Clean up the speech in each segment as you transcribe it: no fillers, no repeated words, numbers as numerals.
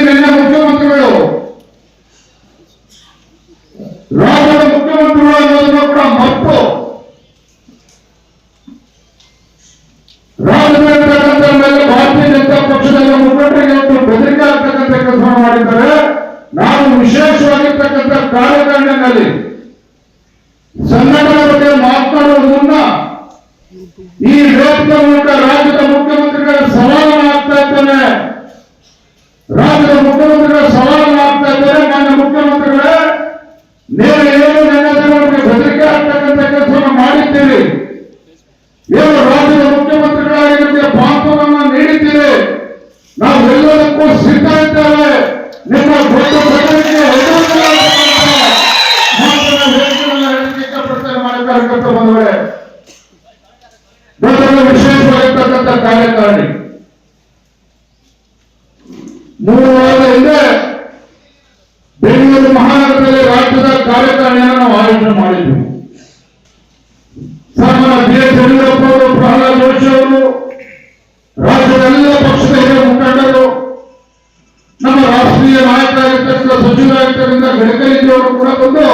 ನಿನ್ನೆ ಮುಖ್ಯಮಂತ್ರಿಗಳು ರಾಜ್ಯದ ಮುಖ್ಯಮಂತ್ರಿಗಳು ಅನ್ನೋದನ್ನು ಕೂಡ ಮರೆತು ರಾಜ್ಯದಲ್ಲಿರ್ತಕ್ಕಂಥ ಮೇಲೆ ಭಾರತೀಯ ಜನತಾ ಪಕ್ಷದ ಮುಖಂಡರಿಗೆ ಇವತ್ತು ಬೆದರಿಕೆ ಆಗ್ತಕ್ಕಂಥ ಕೆಲಸ ಮಾಡಿದ್ದಾರೆ. ನಾವು ವಿಶೇಷವಾಗಿರ್ತಕ್ಕಂಥ ಕಾರ್ಯಕಾರಿಣಿಯಲ್ಲಿ ಸಂಘಟನೆ ಬಗ್ಗೆ ಮಾತನಾಡುವ ಮುನ್ನ ಈ ವೇದಿಕೆ ಮೂಲಕ ರಾಜ್ಯದ ಮುಖ್ಯಮಂತ್ರಿಗಳ ಸವಾಲನ್ನು ಆಗ್ತಾ ಇದ್ದೇನೆ. ರಾಜ್ಯದ ಮುಖ್ಯಮಂತ್ರಿಗಳ ಸವಾಲನ್ನು ಆಗ್ತಾ ಇದ್ದಾರೆ. ಮಾನ್ಯ ಮುಖ್ಯಮಂತ್ರಿಗಳೇ, ನೀವು ಏನು ನೆನಪಿನವರಿಗೆ ಬೆದರಿಕೆ ಆಗ್ತಕ್ಕಂಥ ಕೆಲಸವನ್ನು ಮಾಡಿದ್ದೀರಿ, ಏನು ರಾಜ್ಯದ ಮುಖ್ಯಮಂತ್ರಿಗಳಾಗಿ ನಿಮಗೆ ಪಾತ್ರವನ್ನು ನೀಡಿದ್ದೀರಿ. ನಾವು ಎಲ್ಲದಕ್ಕೂ ಸಿದ್ಧ ಇದ್ದೇವೆ. ನಿಮ್ಮ ದೊಡ್ಡ ಬೆದರಿಕೆ ಮಾಡಬೇಕಾಗತ್ತ ಬಂದವರೆ ದೊಡ್ಡ ವಿಶೇಷವಾಗಿರ್ತಕ್ಕಂಥ ಕಾರ್ಯಕಾರಿಣಿ 3 ವಾರದ ಹಿಂದೆ ಬೆಂಗಳೂರು ಮಹಾನಗರದಲ್ಲಿ ರಾಜ್ಯದ ಕಾರ್ಯಕಾರಿಣಿಯನ್ನು ನಾವು ಆಯೋಜನೆ ಮಾಡಿದ್ವಿ. ಸನ್ಮಾನ್ಯ ಬಿ.ಎಸ್. ಯಡಿಯೂರಪ್ಪ ಅವರು, ಪ್ರಹ್ಲಾದ್ ಜೋಶಿ ಅವರು, ರಾಜ್ಯದ ಎಲ್ಲ ಪಕ್ಷದ ಹಿರಿಯ ಮುಖಂಡರು, ನಮ್ಮ ರಾಷ್ಟ್ರೀಯ ನಾಯಕರಾಗಿರ್ತಕ್ಕಂಥ ಸಚಿವರಾಗಿರ್ತಕ್ಕಂಥ ಗಡ್ಕರಿ ಅವರು ಕೂಡ ಬಂದು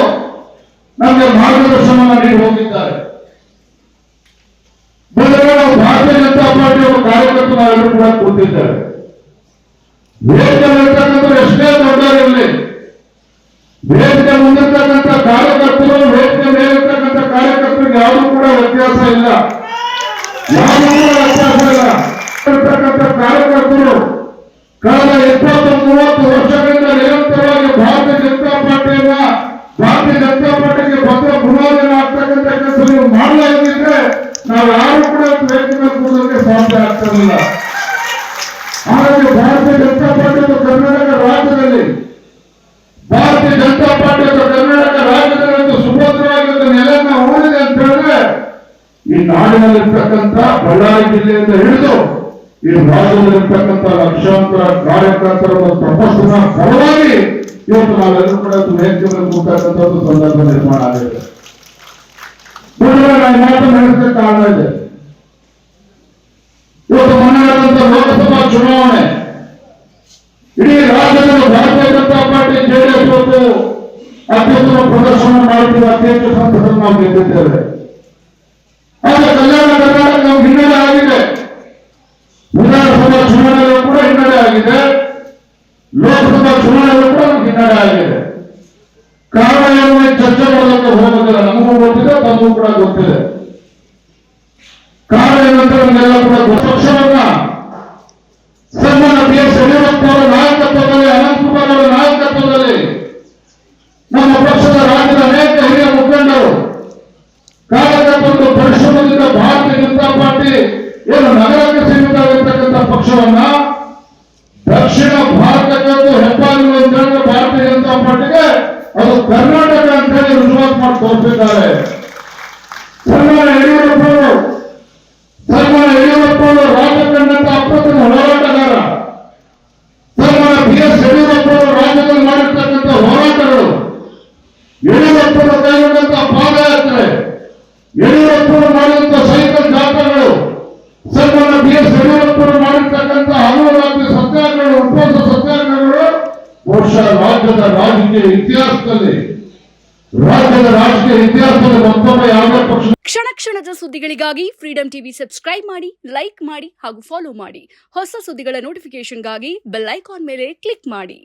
ನಮಗೆ ಮಾರ್ಗದರ್ಶನವನ್ನು ನೀಡಿ ಹೋಗಿದ್ದಾರೆ. ಬಂದರೆ ನಾವು ಭಾರತೀಯ ಜನತಾ ಪಾರ್ಟಿಯ ಕಾರ್ಯಕರ್ತರು ನಾವೆಲ್ಲರೂ ಕೂಡ ಕೂತಿದ್ದೇವೆ. ವೇದಿಕೆಯಲ್ಲಿರ್ತಕ್ಕಂಥವ್ರು ಎಷ್ಟೇ ದೊಡ್ಡವರಿರಲಿ, ವೇದಿಕೆ ಮುಂದಿರ್ತಕ್ಕಂಥ ಕಾರ್ಯಕರ್ತರು, ವೇದಿಕೆ ಮೇಲಿರ್ತಕ್ಕಂಥ ಕಾರ್ಯಕರ್ತರಿಗೆ ಯಾವುದೂ ಕೂಡ ವ್ಯತ್ಯಾಸ ಇಲ್ಲ. ಯಾವುದೂ ಕೂಡ ವ್ಯತ್ಯಾಸ ಇಲ್ಲ. ಇರ್ತಕ್ಕಂಥ ಕಾರ್ಯಕರ್ತರು ಕಳೆದ 20-30 ವರ್ಷಗಳಿಂದ ನಿರಂತರವಾಗಿ ಭಾರತೀಯ ಜನತಾ ಪಾರ್ಟಿಗೆ ಭದ್ರ ಬುನಾದಿಯನ್ನು ಆಗ್ತಕ್ಕಂಥ ಕೆಲಸ ನೀವು ಮಾಡಲಾಗಿದ್ರೆ ನಾವು ಯಾರು ಕೂಡ ವೇದಿಕೆ ಮೇಲೆ ಕೂಡಲಿಕ್ಕೆ ಸಾಧ್ಯ ಆಗ್ತಿರಲಿಲ್ಲ. ಹಾಗಾಗಿ ಭಾರತೀಯ ಜನತಾ ಪಾರ್ಟಿ ಕರ್ನಾಟಕ ರಾಜ್ಯದಲ್ಲಿ ಸುಭದ್ರವಾಗಿ ನೆಲೆಯನ್ನ ಉಳಿದೆ ಅಂತ ಹೇಳಿದ್ರೆ ಈ ನಾಡಿನಲ್ಲಿರ್ತಕ್ಕಂಥ ಬಳ್ಳಾರಿ ಜಿಲ್ಲೆಯಿಂದ ಹಿಡಿದು ಈ ರಾಜ್ಯದಲ್ಲಿರ್ತಕ್ಕಂಥ ಲಕ್ಷಾಂತರ ಕಾರ್ಯಕರ್ತರ ತಪಸ್ಸಿನ ಫಲವಾಗಿ ಇವತ್ತು ನಾವೆಲ್ಲರೂ ಕೂಡ ವೇದಿಕೆ ಕೂತಕ್ಕಂಥದ್ದು ಸಂದರ್ಭ ನಿರ್ಮಾಣ ಆಗಿದೆ. ನಾನು ಮಾತು ನಡೆಸಿದ ಕಾರಣ ಇದೆ. ಇವತ್ತು ಮೊನ್ನೆ ಲೋಕಸಭಾ ಚುನಾವಣೆ ಇಡೀ ರಾಜ್ಯದಲ್ಲಿ ಭಾರತೀಯ ಜನತಾ ಪಾರ್ಟಿ ಜೆಡಿಎಸ್ ಇವತ್ತು ಅತ್ಯುತ್ತಮ ಪ್ರದರ್ಶನ ಮಾಡುತ್ತಿರುವ ಅತಿ ಹೆಚ್ಚು ಸಂಸದರು ನಾವು ಗೆದ್ದಿದ್ದೇವೆ. ಆದರೆ ಕಲ್ಯಾಣ ಕರ್ನಾಟಕ ನಾವು ಹಿನ್ನಡೆ ಆಗಿದೆ. ವಿಧಾನಸಭಾ ಚುನಾವಣೆಯಲ್ಲೂ ಕೂಡ ಹಿನ್ನಡೆ ಆಗಿದೆ. ಲೋಕಸಭಾ ಚುನಾವಣೆಯಲ್ಲೂ ಕೂಡ ಹಿನ್ನಡೆ ಆಗಿದೆ. ಕಾರಣ ಏನು ಚರ್ಚೆ ಮಾಡೋದಕ್ಕೆ ಹೋಗೋದಿಲ್ಲ. ನಮಗೂ ಗೊತ್ತಿದೆ, ತಮಗೂ ಕೂಡ ಗೊತ್ತಿದೆ. ಕಾರಣ ಏನಂತ ನಮಗೆಲ್ಲ ಕೂಡ ಪಕ್ಷವನ್ನ ಸನ್ಮಾನ್ಯ ಬಿ.ಎಸ್. ಯಡಿಯೂರಪ್ಪ ಅವರ ನಾಯಕತ್ವದಲ್ಲಿ, ಅನಂತಕುಮಾರ್ ಅವರ ನಾಯಕತ್ವದಲ್ಲಿ ನಮ್ಮ ಪಕ್ಷದ ರಾಜ್ಯದ ಅನೇಕ ಹಿರಿಯ ಮುಖಂಡರು ಕಾರ್ಯಕರ್ತರು ಪರಿಶ್ರಮದಿಂದ ಭಾರತೀಯ ಜನತಾ ಪಾರ್ಟಿ ಏನು ನಗರಕ್ಕೆ ಸೀಮಿತವಾಗಿರ್ತಕ್ಕಂಥ ಪಕ್ಷವನ್ನ ದಕ್ಷಿಣ ಭಾರತಕ್ಕಂತೂ ಹೆಬ್ಬಾಗಿಲು ಅಂತ ಹೇಳಿದ್ರೆ ಭಾರತೀಯ ಜನತಾ ಪಾರ್ಟಿಗೆ ಅದು ಕರ್ನಾಟಕ ಅಂತ ಹೇಳಿ ರುಜುವಾತು ಮಾಡಿ ತೋರಿಸಿದ್ದಾರೆ. ಸನ್ಮಾನ್ಯ ಯಡಿಯೂರಪ್ಪ ಅವರು ರಾಜ್ಯ ಕಂಡಂತ ಅಪ್ರತಿಮ ಹೋರಾಟಗಾರ. ಸನ್ಮಾನ್ಯ ಬಿ.ಎಸ್. ಯಡಿಯೂರಪ್ಪ ಅವರು ರಾಜ್ಯದಲ್ಲಿ ಮಾಡಿರ್ತಕ್ಕಂಥ ಹೋರಾಟಗಳು, ಯಡಿಯೂರಪ್ಪರು ಕೈಗೊಂಡಂತ ಪಾದಯಾತ್ರೆ, ಯಡಿಯೂರಪ್ಪರು ಮಾಡಿದಂತ ಸೈಕಲ್ ಜಾಥಾಗಳು, ಸನ್ಮಾನ್ಯ ಬಿ.ಎಸ್. ಯಡಿಯೂರಪ್ಪರು ಮಾಡಿರ್ತಕ್ಕಂಥ ಹಲವು ರಾಜ್ಯ ಸತ್ಯಾಗ್ರಹಗಳು, ಉಪವಾಸ ಸತ್ಯಾಗ್ರಹಗಳು ಬಹುಶಃ ರಾಜ್ಯದ ರಾಜಕೀಯ ಇತಿಹಾಸದಲ್ಲಿ ಮತ್ತೊಮ್ಮೆ ಯಾವುದೇ ಪಕ್ಷ. ಕ್ಷಣ ಕ್ಷಣದ ಸುದ್ದಿಗಳಿಗಾಗಿ ಫ್ರೀಡಂ ಟಿವಿ ಸಬ್ಸ್ಕ್ರೈಬ್ ಮಾಡಿ, ಲೈಕ್ ಮಾಡಿ ಹಾಗೂ ಫಾಲೋ ಮಾಡಿ. ಹೊಸ ಸುದ್ದಿಗಳ ನೋಟಿಫಿಕೇಶನ್ಗಾಗಿ ಬೆಲ್ ಐಕಾನ್ ಮೇಲೆ ಕ್ಲಿಕ್ ಮಾಡಿ.